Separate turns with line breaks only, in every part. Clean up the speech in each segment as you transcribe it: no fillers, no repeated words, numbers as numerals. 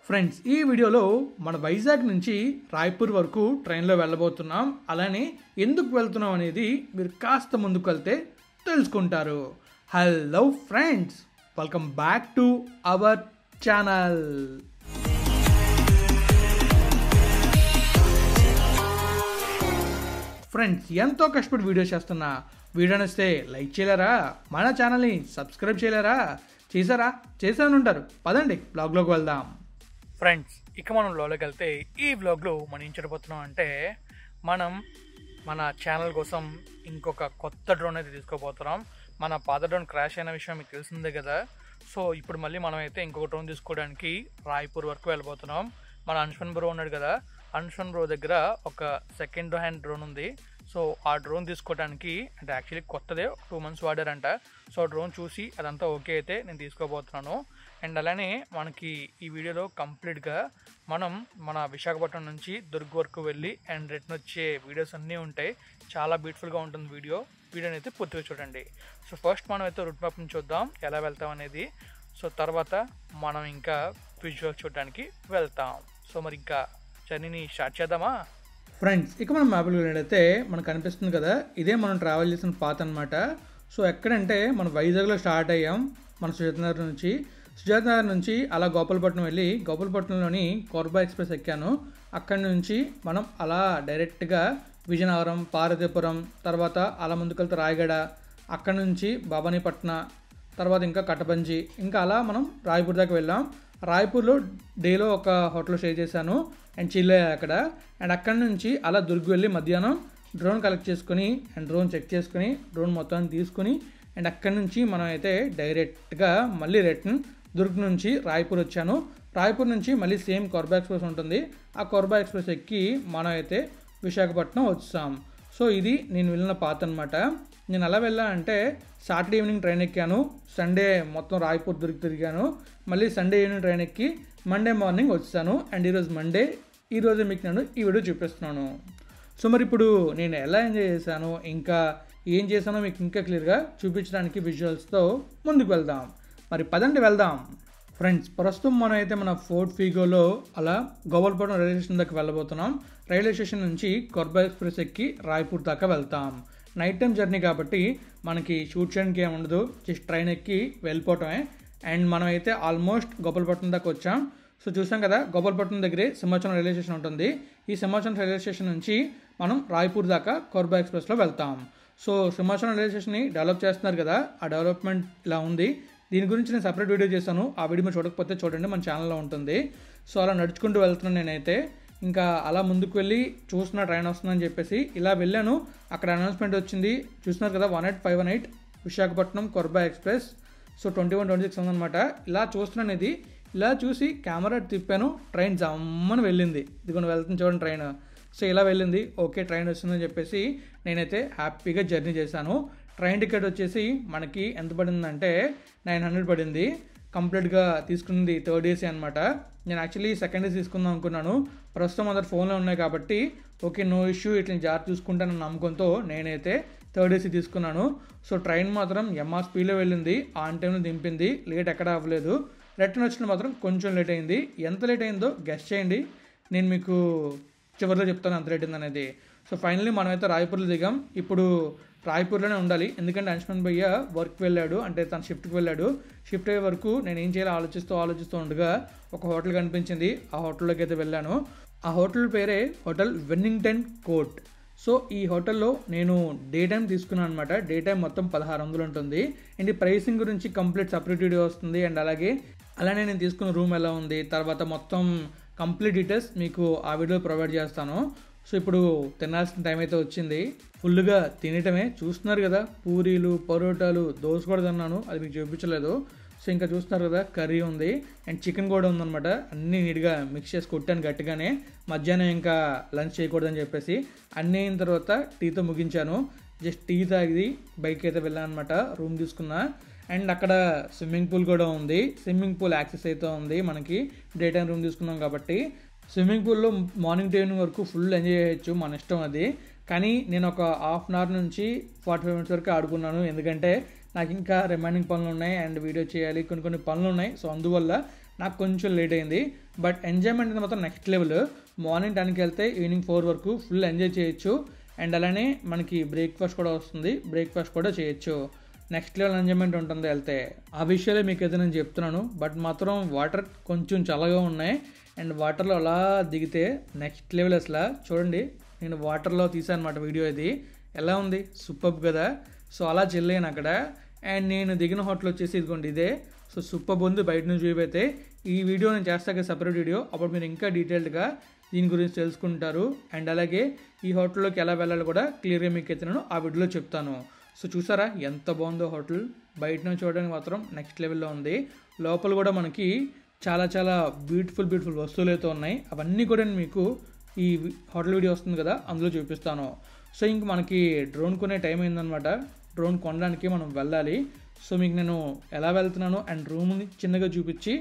Friends ఈ వీడియోలో మన వైజాగ్ నుంచి రాయ్పూర్ వరకు ట్రైన్లో వెళ్ళబోతున్నాం. అలానే ఎందుకు వెళ్తున్నాం అనేది మీరు కాస్త ముందుకు వెళ్తే తెలుసుకుంటారు. Hello friends, welcome back to our channel. Friends, ఎంతో కష్టపడి వీడియో చేస్తున్నా. వీడియో నచ్చితే లైక్ చేయలేరా? మన ఛానల్ని సబ్స్క్రైబ్ చేయలేరా? చేశాను ఉంటారు. పదండి బ్లాగ్లోకి వెళ్దాం. ఫ్రెండ్స్, ఇక మనం వ్లాగ్లోకి వెళ్తే ఈ వ్లాగ్లో మనం ఏం చేయబోతున్నాం అంటే మనం మన ఛానల్ కోసం ఇంకొక కొత్త డ్రోన్ అయితే తీసుకోబోతున్నాం. మన పాత డ్రోన్ క్రాష్ అయిన విషయం మీకు తెలిసిందే కదా. సో ఇప్పుడు మళ్ళీ మనం అయితే ఇంకొక డ్రోన్ తీసుకోవడానికి రాయ్పూర్ వరకు వెళ్ళబోతున్నాం. మన అన్షన్ బ్రో ఉన్నాడు కదా, అన్షన్ బ్రో దగ్గర ఒక సెకండ్ హ్యాండ్ డ్రోన్ ఉంది. సో ఆ డ్రోన్ తీసుకోవడానికి అంటే యాక్చువల్లీ కొత్తదే 2 months వాడారంట. సో డ్రోన్ చూసి అదంతా ఓకే అయితే నేను తీసుకోబోతున్నాను. అండ్ అలానే మనకి ఈ వీడియోలో కంప్లీట్గా మనం మన విశాఖపట్నం నుంచి దుర్గ్ వరకు వెళ్ళి అండ్ రిటర్న్ వచ్చే వీడియోస్ అన్నీ ఉంటాయి. చాలా బ్యూటిఫుల్గా ఉంటుంది వీడియోని అయితే పూర్తిగా చూడండి. సో ఫస్ట్ మనం అయితే రూట్ మ్యాప్ని చూద్దాం ఎలా వెళ్తాం అనేది. సో తర్వాత మనం ఇంకా విజువల్స్ చూడడానికి వెళ్తాం. సో మరి ఇంకా జర్నీని స్టార్ట్ చేద్దామా? ఫ్రెండ్స్, ఇక మనం మ్యాప్లో వెళ్ళినట్టయితే మనకు కనిపిస్తుంది కదా, ఇదే మనం ట్రావెల్ చేసిన పాత్ అనమాట. సో ఎక్కడంటే మనం వైజాగ్లో స్టార్ట్ అయ్యాం. మన సుజాత నగర్ నుంచి అలా గోపాలపట్నం వెళ్ళి గోపాలపట్నంలోని కోర్బా ఎక్స్ప్రెస్ ఎక్కాను. అక్కడి నుంచి మనం అలా డైరెక్ట్గా విజయనగరం, పార్వతీపురం, తర్వాత అలా ముందుకెళ్తే రాయగడ, అక్కడి నుంచి భవానీపట్న, తర్వాత ఇంకా కట్టబంజి, ఇంకా అలా మనం రాయ్పూర్ దాకా వెళ్ళాం. రాయ్పూర్లో డేలో ఒక హోటల్లో స్టే చేశాను అండ్ చిల్ అయ్యా అక్కడ. అండ్ అక్కడి నుంచి అలా దుర్గ్ వెళ్ళి మధ్యాహ్నం డ్రోన్ కలెక్ట్ చేసుకుని అండ్ డ్రోన్ చెక్ చేసుకుని డ్రోన్ మొత్తాన్ని తీసుకుని అండ్ అక్కడి నుంచి మనం అయితే డైరెక్ట్గా మళ్ళీ రిటర్న్ దుర్గ్ నుంచి రాయ్పూర్ వచ్చాను. రాయ్పూర్ నుంచి మళ్ళీ సేమ్ కోర్బా ఎక్స్ప్రెస్ ఉంటుంది. ఆ కోర్బా ఎక్స్ప్రెస్ ఎక్కి మనం అయితే విశాఖపట్నం వచ్చాం. సో ఇది నేను వెళ్ళిన పాత్ అనమాట. నేను ఎలా వెళ్ళానంటే సాటర్డే ఈవినింగ్ ట్రైన్ ఎక్కాను, సండే మొత్తం రాయ్పూర్ దుర్గ్ తిరిగాను, మళ్ళీ సండే ఈవినింగ్ ట్రైన్ ఎక్కి మండే మార్నింగ్ వచ్చాను. అండ్ ఈరోజు మండే, ఈరోజు మీకు నేను ఈ వీడియో చూపిస్తున్నాను. సో మరి ఇప్పుడు నేను ఎలా ఎంజాయ్ చేశాను, ఇంకా ఏం చేశానో మీకు ఇంకా క్లియర్గా చూపించడానికి విజువల్స్తో ముందుకు వెళ్దాం. మరి పదండి వెళ్దాం. ఫ్రెండ్స్, ప్రస్తుతం మనం అయితే మన ఫోర్ట్ ఫీగోలో అలా గోపాలపట్నం రైల్వే స్టేషన్ దాకా వెళ్ళబోతున్నాం. రైల్వే స్టేషన్ నుంచి కోర్బా ఎక్స్ప్రెస్ ఎక్కి రాయ్పూర్ దాకా వెళ్తాం. నైట్ టైం జర్నీ కాబట్టి మనకి షూట్ చేయడానికి ఏమి ఉండదు, జస్ట్ ట్రైన్ ఎక్కి వెళ్ళిపోవటమే. అండ్ మనం అయితే ఆల్మోస్ట్ గోపాలపట్నం దాకా వచ్చాం. సో చూసాం కదా, గోపాలపట్నం దగ్గరే సింహాచలం రైల్వే స్టేషన్ ఉంటుంది. ఈ సింహాచలం రైల్వే స్టేషన్ నుంచి మనం రాయ్పూర్ దాకా కోర్బా ఎక్స్ప్రెస్లో వెళ్తాం. సో సింహాచలం రైల్వే స్టేషన్ని డెవలప్ చేస్తున్నారు కదా, ఆ డెవలప్మెంట్ ఇలా ఉంది. దీని గురించి నేను సపరేట్ వీడియో చేశాను, ఆ వీడియో మీరు చూడకపోతే చూడండి, మన ఛానల్లో ఉంటుంది. సో అలా నడుచుకుంటూ వెళ్తున్నాను నేనైతే. ఇంకా అలా ముందుకు వెళ్ళి చూస్తున్న ట్రైన్ వస్తుందని చెప్పేసి ఇలా వెళ్ళాను. అక్కడ అనౌన్స్మెంట్ వచ్చింది, చూస్తున్నారు కదా, 18518 విశాఖపట్నం కోర్బా ఎక్స్ప్రెస్. సో 2126 ఉందన్నమాట. ఇలా చూస్తున్నాను, ఇది ఇలా చూసి కెమెరా తిప్పాను, ట్రైన్ జమ్మని వెళ్ళింది. ఇదిగోండి వెళ్తుంది చూడండి ట్రైన్. సో ఇలా వెళ్ళింది, ఓకే ట్రైన్ వస్తుందని చెప్పేసి నేనైతే హ్యాపీగా జర్నీ చేశాను. ట్రైన్ టికెట్ వచ్చేసి మనకి ఎంత పడిందంటే 900 పడింది. కంప్లీట్గా తీసుకున్నది 3rd AC అనమాట. నేను యాక్చువల్లీ 2nd AC తీసుకుందాం అనుకున్నాను. ప్రస్తుతం అందరు ఫోన్లో ఉన్నాయి కాబట్టి ఓకే నో ఇష్యూ, ఇట్లా జాగ్రత్త చూసుకుంటానన్న నమ్మకంతో నేనైతే 3rd AC తీసుకున్నాను. సో ట్రైన్ మాత్రం MR స్పీడ్లో వెళ్ళింది, ఆన్ టైంలో దింపింది, లేట్ ఎక్కడ అవ్వలేదు. రిటర్న్ వచ్చిన మాత్రం కొంచెం లేట్ అయింది. ఎంత లేట్ అయిందో గెస్ చేయండి, నేను మీకు చివరిలో చెప్తాను ఎంత లేట్ అయింది అనేది. సో ఫైనల్లీ మనమైతే రాయ్పూర్లో దిగాం. ఇప్పుడు రాయ్పూర్లోనే ఉండాలి, ఎందుకంటే అంశమన్ భయ్య వర్క్ వెళ్ళాడు, అంటే తన షిఫ్ట్కి వెళ్ళాడు. షిఫ్ట్ అయ్యే వరకు నేను ఏం చేయాలో ఆలోచిస్తూ ఉండగా ఒక హోటల్ కనిపించింది. ఆ హోటల్లోకి అయితే వెళ్ళాను. ఆ హోటల్ పేరే హోటల్ వెన్నింగ్టన్ కోర్ట్. సో ఈ హోటల్లో నేను డే టైం తీసుకున్నాను అనమాట. డే టైం మొత్తం 1600 ఉంటుంది. అండ్ ఈ ప్రైసింగ్ గురించి కంప్లీట్ సపరేట్ వీడియో వస్తుంది. అండ్ అలానే నేను తీసుకున్న రూమ్ ఎలా ఉంది, తర్వాత మొత్తం కంప్లీట్ డీటెయిల్స్ మీకు ఆ వీడియో ప్రొవైడ్ చేస్తాను. సో ఇప్పుడు తినాల్సిన టైం అయితే వచ్చింది, ఫుల్గా తినటమే. చూస్తున్నారు కదా, పూరీలు, పరోటాలు, దోశ కూడా తిన్నాను, అది మీకు చూపించలేదు. సో ఇంకా చూస్తున్నారు కదా, కర్రీ ఉంది అండ్ చికెన్ కూడా ఉందన్నమాట. అన్నీ నీట్గా మిక్స్ చేసి కొట్టాను గట్టిగానే. మధ్యాహ్నం ఇంకా లంచ్ చేయకూడదని చెప్పేసి అన్నీ అయిన తర్వాత టీతో ముగించాను. జస్ట్ టీ తాగి బైక్ అయితే వెళ్ళాను అనమాట, రూమ్ తీసుకున్నా. అండ్ అక్కడ స్విమ్మింగ్ పూల్ కూడా ఉంది, స్విమ్మింగ్ పూల్ యాక్సెస్ అయితే ఉంది మనకి. డే టైం రూమ్ తీసుకున్నాం కాబట్టి స్విమ్మింగ్ పూల్లో మార్నింగ్ టు ఈవినింగ్ వరకు ఫుల్ ఎంజాయ్ చేయొచ్చు, మన ఇష్టం అది. కానీ నేను ఒక హాఫ్ అన్ అవర్ నుంచి 45 minutes వరకు ఆడుకున్నాను, ఎందుకంటే నాకు ఇంకా రిమైనింగ్ పనులు ఉన్నాయి అండ్ వీడియో చేయాలి, కొన్ని పనులు ఉన్నాయి. సో అందువల్ల నాకు కొంచెం లేట్ అయింది. బట్ ఎంజాయ్మెంట్ అనేది మాత్రం నెక్స్ట్ లెవెల్. మార్నింగ్ 10కి వెళ్తే ఈవినింగ్ 4 వరకు ఫుల్ ఎంజాయ్ చేయొచ్చు. అండ్ అలానే మనకి బ్రేక్ఫాస్ట్ కూడా వస్తుంది, బ్రేక్ఫాస్ట్ కూడా చేయొచ్చు. నెక్స్ట్ లెవెల్ ఎంజాయ్మెంట్ ఉంటుంది వెళ్తే. ఆ విషయాలే మీకు అయితే నేను చెప్తున్నాను. బట్ మాత్రం వాటర్ కొంచెం చల్లగా ఉన్నాయి. అండ్ వాటర్లో అలా దిగితే నెక్స్ట్ లెవెల్ అసలు. చూడండి, నేను వాటర్లో తీసాను అనమాట వీడియో. ఇది ఎలా ఉంది, సూపర్ కదా. సో అలా చెల్లాను అక్కడ. అండ్ నేను దిగిన హోటల్ వచ్చేసి ఇదిగోండి ఇదే. సో సూపర్ ఉంది బయట నుంచి వ్యూ అయితే. ఈ వీడియో నేను చేస్తాక సపరేట్ వీడియో, అప్పుడు మీరు ఇంకా డీటెయిల్డ్గా దీని గురించి తెలుసుకుంటారు. అండ్ అలాగే ఈ హోటల్లోకి ఎలా వెళ్ళాలో కూడా క్లియర్గా మీకు అయితే నేను ఆ వీడియోలో చెప్తాను. సో చూసారా ఎంత బాగుందో హోటల్. బయట నుంచి చూడడానికి మాత్రం నెక్స్ట్ లెవెల్లో ఉంది. లోపల కూడా మనకి చాలా చాలా బ్యూటిఫుల్ వస్తువులు అయితే ఉన్నాయి. అవన్నీ కూడా నేను మీకు ఈ హోటల్ వీడియో వస్తుంది కదా అందులో చూపిస్తాను. సో ఇంక మనకి డ్రోన్ కొనే టైం అయిందనమాట. డ్రోన్ కొనడానికి మనం వెళ్ళాలి. సో మీకు నేను ఎలా వెళ్తున్నానో అండ్ రూమ్ని చిన్నగా చూపించి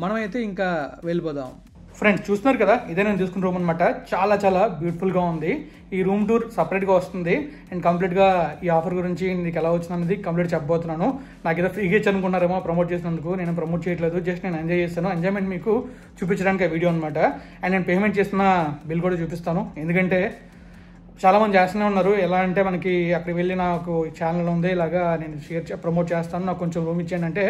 మనమైతే ఇంకా వెళ్ళిపోదాం. ఫ్రెండ్స్ చూస్తున్నారు కదా, ఇదే నేను తీసుకున్న రూమ్ అనమాట. చాలా చాలా బ్యూటిఫుల్గా ఉంది. ఈ రూమ్ టూర్ సపరేట్గా వస్తుంది. అండ్ కంప్లీట్గా ఈ ఆఫర్ గురించి నీకు ఎలా వచ్చిందనేది కంప్లీట్ చెప్పబోతున్నాను. నాకు ఏదో ఫ్రీగా ఇచ్చి అనుకున్నారేమో ప్రమోట్ చేసినందుకు. నేను ప్రమోట్ చేయట్లేదు, జస్ట్ నేను ఎంజాయ్ చేస్తాను. ఎంజాయ్మెంట్ మీకు చూపించడానికి వీడియో అనమాట. అండ్ నేను పేమెంట్ చేసిన బిల్ కూడా చూపిస్తాను. ఎందుకంటే చాలామంది చేస్తూనే ఉన్నారు. ఎలా అంటే మనకి అక్కడికి వెళ్ళి నాకు ఛానల్ ఉంది, ఇలాగా నేను ప్రమోట్ చేస్తాను, నాకు కొంచెం రూమ్ ఇచ్చేయండి అంటే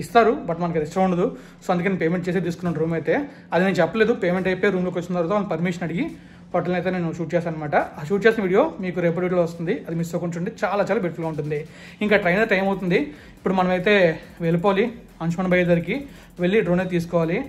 ఇస్తారు. బట్ మనకి అది ఇష్టం ఉండదు. సో అందుకని పేమెంట్ చేసి తీసుకున్నాను రూమ్ అయితే. అది నేను చెప్పలేదు. పేమెంట్ అయిపోయి రూమ్లోకి వచ్చిన తర్వాత వాళ్ళని పర్మిషన్ అడిగి హోటల్ అయితే నేను షూట్ చేశాను అనమాట. ఆ షూట్ చేసిన వీడియో మీకు రేపటి వీడియోలో వస్తుంది. అది మిస్ అవ్వకుండా చాలా చాలా బ్యూటిఫుల్గా ఉంటుంది. ఇంకా ట్రైన్ టైం అవుతుంది. ఇప్పుడు మనమైతే వెళ్ళిపోవాలి అంశుమన్ బాయ్ దగ్గరికి వెళ్ళి డ్రోన్ అయితే తీసుకోవాలి.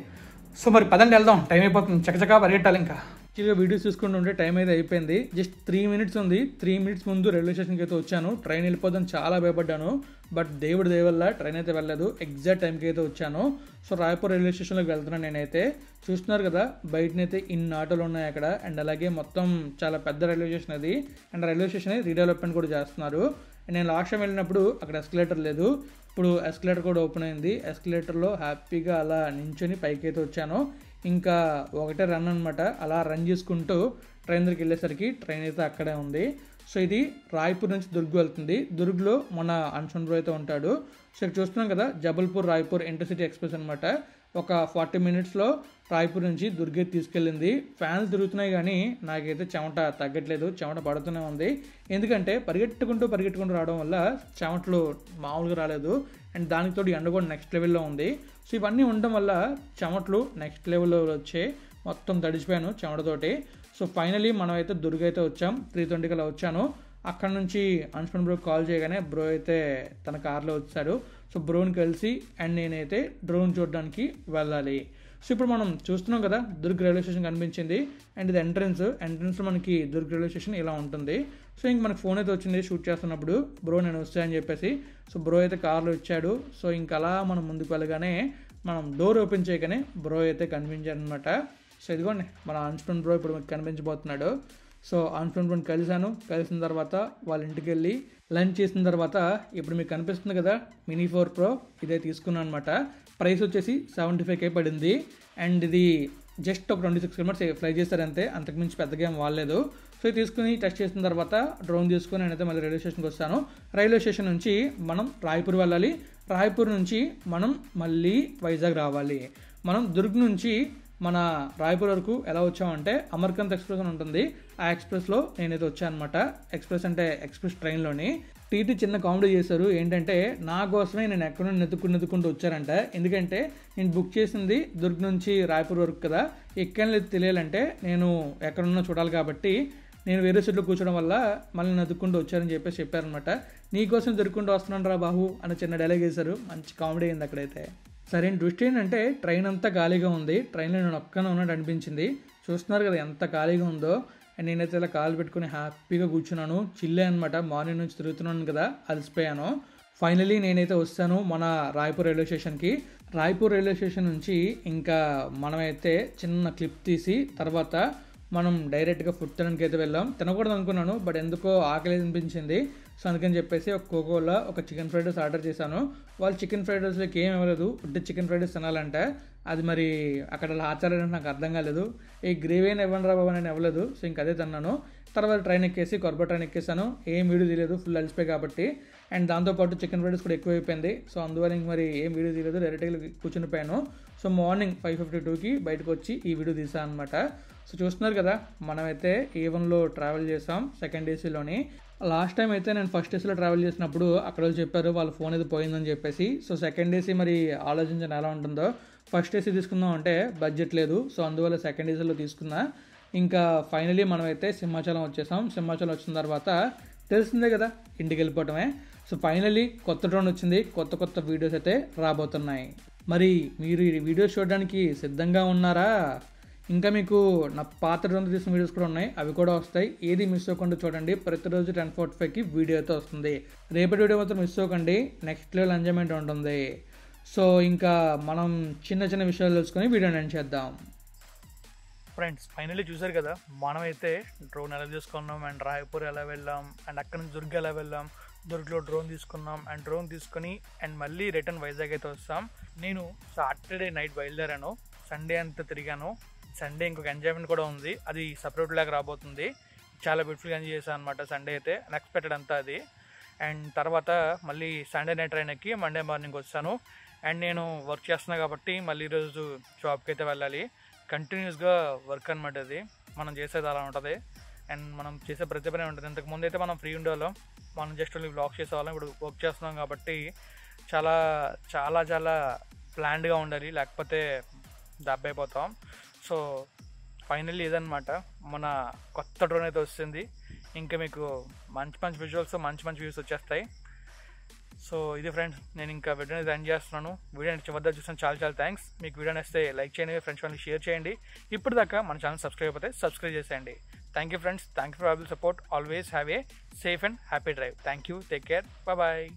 సో మరి పదండి వెళ్దాం, టైం అయిపోతుంది, చకచకా పరిగెట్టాలి. ఇంకా యాక్చువల్గా వీడియోస్ చూసుకుంటుంటే టైం అయితే అయిపోయింది. జస్ట్ 3 మినిట్స్ ఉంది. 3 మినిట్స్ ముందు రైల్వే స్టేషన్కి అయితే వచ్చాను. ట్రైన్ వెళ్ళిపోదని చాలా భయపడ్డాను. బట్ దేవుడి దయ వల్ల ట్రైన్ అయితే వెళ్ళలేదు. ఎగ్జాక్ట్ టైంకి అయితే వచ్చాను. సో రాయపూర్ రైల్వే స్టేషన్లోకి వెళ్తున్నాను నేనైతే. చూస్తున్నారు కదా బయటనైతే ఇన్ని ఆటోలు ఉన్నాయి అక్కడ. అండ్ అలాగే మొత్తం చాలా పెద్ద రైల్వే స్టేషన్ అది. అండ్ రైల్వే స్టేషన్ రీడెవలప్మెంట్ కూడా చేస్తున్నారు. అండ్ నేను లాస్ట్ టైం వెళ్ళినప్పుడు అక్కడ ఎస్కలేటర్ లేదు. ఇప్పుడు ఎస్కలేటర్ కూడా ఓపెన్ అయింది. ఎస్కలేటర్లో హ్యాపీగా అలా నించొని పైకి అయితే వచ్చాను. ఇంకా ఒకటే రన్ అనమాట. అలా రన్ చేసుకుంటూ ట్రైన్ దగ్గరికి వెళ్ళేసరికి ట్రైన్ అయితే అక్కడే ఉంది. సో ఇది రాయ్పూర్ నుంచి దుర్గ్ వెళ్తుంది. దుర్గ్లో మన అంశుమన్ బ్రో అయితే ఉంటాడు. సో ఇక్కడ చూస్తున్నాం కదా జబల్పూర్ రాయ్పూర్ ఇంటర్సిటీ ఎక్స్ప్రెస్ అనమాట. ఒక 40 మినిట్స్లో రాయ్పూర్ నుంచి దుర్గ్ అయితే తీసుకెళ్ళింది. ఫ్యాన్స్ తిరుగుతున్నాయి కానీ నాకైతే చెమట తగ్గట్లేదు, చెమట పడుతూనే ఉంది. ఎందుకంటే పరిగెట్టుకుంటూ రావడం వల్ల చెమటలు మామూలుగా రాలేదు. అండ్ దానితో ఎండ కూడా నెక్స్ట్ లెవెల్లో ఉంది. సో ఇవన్నీ ఉండడం వల్ల చెమటలు నెక్స్ట్ లెవెల్లో వచ్చే మొత్తం తడిచిపోయాను చెమటతోటి. సో ఫైనలీ మనం అయితే దుర్గ్ అయితే వచ్చాం. 3:20 అలా వచ్చాను. అక్కడ నుంచి అంశుమన్ బ్రోకి కాల్ చేయగానే బ్రో అయితే తన కార్లో వచ్చాడు. సో బ్రోని కలిసి అండ్ నేనైతే డ్రోన్ చూడడానికి వెళ్ళాలి. సో ఇప్పుడు మనం చూస్తున్నాం కదా దుర్గ్ రైల్వే స్టేషన్ కనిపించింది. అండ్ ఇది ఎంట్రన్స్లో మనకి దుర్గ్ రైల్వే స్టేషన్ ఇలా ఉంటుంది. సో ఇంక మనకి ఫోన్ అయితే వచ్చింది షూట్ చేస్తున్నప్పుడు, బ్రో నేను వస్తాయని చెప్పేసి. సో బ్రో అయితే కార్లో వచ్చాడు. సో ఇంకా అలా మనం ముందుకు వెళ్ళగానే మనం డోర్ ఓపెన్ చేయగానే బ్రో అయితే కనిపించాడు అనమాట. సో ఇదిగోండి మన అంశుమన్ బ్రో ఇప్పుడు మీకు కనిపించబోతున్నాడు. సో అంశుమన్ బ్రోని కలిసిన తర్వాత వాళ్ళ ఇంటికి వెళ్ళి లంచ్ చేసిన తర్వాత ఇప్పుడు మీకు కనిపిస్తుంది కదా మినీ 4 Pro ఇదే తీసుకున్నాను అనమాట. ప్రైస్ వచ్చేసి 75K పడింది. అండ్ ఇది జస్ట్ ఒక 26 కిలోమీటర్స్ ఫ్లై చేస్తారంతే, అంతకుమించి పెద్దగా ఏం వాడలేదు. సో ఇది తీసుకుని టెస్ట్ చేసిన తర్వాత డ్రోన్ తీసుకుని నేనైతే మళ్ళీ రైల్వే స్టేషన్కి వస్తాను. రైల్వే స్టేషన్ నుంచి మనం రాయ్పూర్ వెళ్ళాలి. రాయ్పూర్ నుంచి మనం మళ్ళీ వైజాగ్ రావాలి. మనం దుర్గ్ నుంచి మన రాయ్పూర్ వరకు ఎలా వచ్చామంటే అమర్కంత్ ఎక్స్ప్రెస్ అని ఉంటుంది. ఆ ఎక్స్ప్రెస్లో నేనైతే వచ్చాను అనమాట. ఎక్స్ప్రెస్ అంటే ఎక్స్ప్రెస్ ట్రైన్లోని. టీటీ చిన్న కామెడీ చేశారు. ఏంటంటే నా కోసమే నేను ఎక్కడ నుండి నెత్తుకుంటూ వచ్చారంట. ఎందుకంటే నేను బుక్ చేసింది దుర్గ్ నుంచి రాయ్పూర్ వరకు కదా, ఎక్కడ తెలియాలంటే నేను ఎక్కడున్నా చూడాలి కాబట్టి నేను వేరే సీట్లో కూర్చోవడం వల్ల మళ్ళీ నెత్తుకుంటూ వచ్చారని చెప్పేసి చెప్పారనమాట. నీకోసం దొరుకుంటూ వస్తున్నాను రా బాహు అని చిన్న డైలాగ్ వేశారు. మంచి కామెడీ అయింది అక్కడైతే. సరైన దృష్టి ఏంటంటే ట్రైన్ అంతా ఖాళీగా ఉంది. ట్రైన్లో నేను ఒక్కనే ఉన్నట్టు అనిపించింది. చూస్తున్నారు కదా ఎంత ఖాళీగా ఉందో. అండ్ నేనైతే ఇలా కాలు పెట్టుకుని హ్యాపీగా కూర్చున్నాను. చిల్లే అనమాట. మార్నింగ్ నుంచి తిరుగుతున్నాను కదా, అలసిపోయాను. ఫైనలీ నేనైతే వస్తాను మన రాయ్పూర్ రైల్వే స్టేషన్కి. రాయ్పూర్ రైల్వే స్టేషన్ నుంచి ఇంకా మనమైతే చిన్న క్లిప్ తీసి తర్వాత మనం డైరెక్ట్గా ఫుడ్ తినడానికి అయితే వెళ్ళాం. తినకూడదు అనుకున్నాను, బట్ ఎందుకో ఆకలి అనిపించింది. సో అందుకని చెప్పేసి ఒక కోకోలా ఒక చికెన్ ఫ్రైడ్ రైస్ ఆర్డర్ చేశాను. వాళ్ళు చికెన్ ఫ్రైడ్ రైస్లోకి ఏం ఇవ్వలేదు, ఉట్టి చికెన్ ఫ్రైడ్ రైస్ తినాలంటే. అది మరి అక్కడ ఆచార్యం నాకు అర్థం కాలేదు. ఈ గ్రేవీ అయినా ఇవ్వండి రా బాబు నేను ఇవ్వలేదు. సో ఇంక అదే తిన్నాను. తర్వాత ట్రైన్ ఎక్కేసి కొరబ ట్రైన్ ఎక్కేసాను. ఏం వీడియో తీయలేదు, ఫుల్ అలిసిపోయి కాబట్టి. అండ్ దాంతోపాటు చికెన్ ఫ్రైడ్ రైస్ కూడా ఎక్కువైపోయింది. సో అందువల్ల ఇంక మరి ఏం వీడియో తీయలేదు, డైరెక్ట్గా కూర్చునిపోయాను. సో మార్నింగ్ 5:52కి బయటకు వచ్చి ఈ వీడియో తీసాను అనమాట. సో చూస్తున్నారు కదా, మనమైతే A1లో ట్రావెల్ చేసాం సెకండ్ ఏసీలోని. లాస్ట్ టైం అయితే నేను ఫస్ట్ ఏసీలో ట్రావెల్ చేసినప్పుడు అక్కడ వాళ్ళు చెప్పారు వాళ్ళ ఫోన్ ఏదో పోయిందని చెప్పేసి. సో సెకండ్ ఏసీ మరి ఆలోచించండి ఎలా ఉంటుందో. ఫస్ట్ ఏసీ తీసుకుందాం అంటే బడ్జెట్ లేదు, సో అందువల్ల సెకండ్ ఏసీలో తీసుకున్నా. ఇంకా ఫైనలీ మనమైతే సింహాచలం వచ్చేసాం. సింహాచలం వచ్చిన తర్వాత తెలిసిందే కదా, ఇంటికి వెళ్ళిపోవటమే. సో ఫైనలీ కొత్త డ్రోన్ వచ్చింది, కొత్త వీడియోస్ అయితే రాబోతున్నాయి. మరి మీరు ఈ వీడియోస్ చూడడానికి సిద్ధంగా ఉన్నారా? ఇంకా మీకు నా పాత డ్రోన్ తీసిన వీడియోస్ కూడా ఉన్నాయి, అవి కూడా వస్తాయి. ఏది మిస్ అవ్వకుండా చూడండి. ప్రతిరోజు 10:45కి వీడియో అయితే వస్తుంది. రేపటి వీడియో మాత్రం మిస్ అవ్వకండి, నెక్స్ట్ లెవెల్ ఎంజాయ్మెంట్ ఉంటుంది. సో ఇంకా మనం చిన్న విషయాలు తెలుసుకొని వీడియోని ఎండ్ చేద్దాం. ఫ్రెండ్స్ ఫైనల్లీ చూసారు కదా, మనమైతే డ్రోన్ ఎలా తీసుకున్నాం అండ్ రాయపూర్ ఎలా వెళ్ళాం అండ్ అక్కడ నుంచి దుర్గ్ ఎలా వెళ్ళాం. దుర్గ్లో డ్రోన్ తీసుకున్నాం అండ్ డ్రోన్ తీసుకుని అండ్ మళ్ళీ రిటర్న్ వైజాగ్ అయితే వస్తాం. నేను సాటర్డే నైట్ బయలుదేరాను, సండే అంతా తిరిగాను. సండే ఇంకొక ఎంజాయ్మెంట్ కూడా ఉంది, అది సపరేట్ లాగా రాబోతుంది. చాలా బ్యూటిఫుల్గా ఎంజాయ్ చేశాను అనమాట సండే అయితే, అన్ఎక్స్పెక్టెడ్ అంతా అది. అండ్ తర్వాత మళ్ళీ సండే నైట్ ట్రైన్ ఎక్కి మండే మార్నింగ్ వచ్చాను. అండ్ నేను వర్క్ చేస్తున్నాను కాబట్టి మళ్ళీ ఈరోజు జాబ్కి అయితే వెళ్ళాలి. కంటిన్యూస్గా వర్క్ అనమాట, అది మనం చేసేది అలా ఉంటుంది. అండ్ మనం చేసే ప్రతి పని ఉంటుంది. ఇంతకుముందు అయితే మనం ఫ్రీ ఉండేవాళ్ళం, మనం జస్ట్ ఓన్లీ వ్లాగ్స్ చేసేవాళ్ళం. ఇప్పుడు వర్క్ చేస్తున్నాం కాబట్టి చాలా చాలా చాలా ప్లాన్డ్గా ఉండాలి, లేకపోతే దబ్బైపోతాం. సో ఫైనల్లీ ఇదనమాట, మన కొత్త డ్రోన్ అయితే వస్తుంది. ఇంకా మీకు మంచి విజువల్స్, మంచి వ్యూస్ వచ్చేస్తాయి. సో ఇది ఫ్రెండ్స్, నేను ఇంకా వీడియోని ఎండ్ చేస్తున్నాను. వీడియోని చివరిదా చూసాను, చాలా థ్యాంక్స్. మీకు వీడియో నచ్చితే లైక్ చేయండి, ఫ్రెండ్స్ వాళ్ళకి షేర్ చేయండి. ఇప్పుడు దాకా మన ఛానల్ సబ్స్క్రైబ్ అయిపోతే సబ్స్క్రైబ్ చేసేయండి. Thank you friends, thank you for all support. Always have a safe and happy drive. Thank you, take care, bye.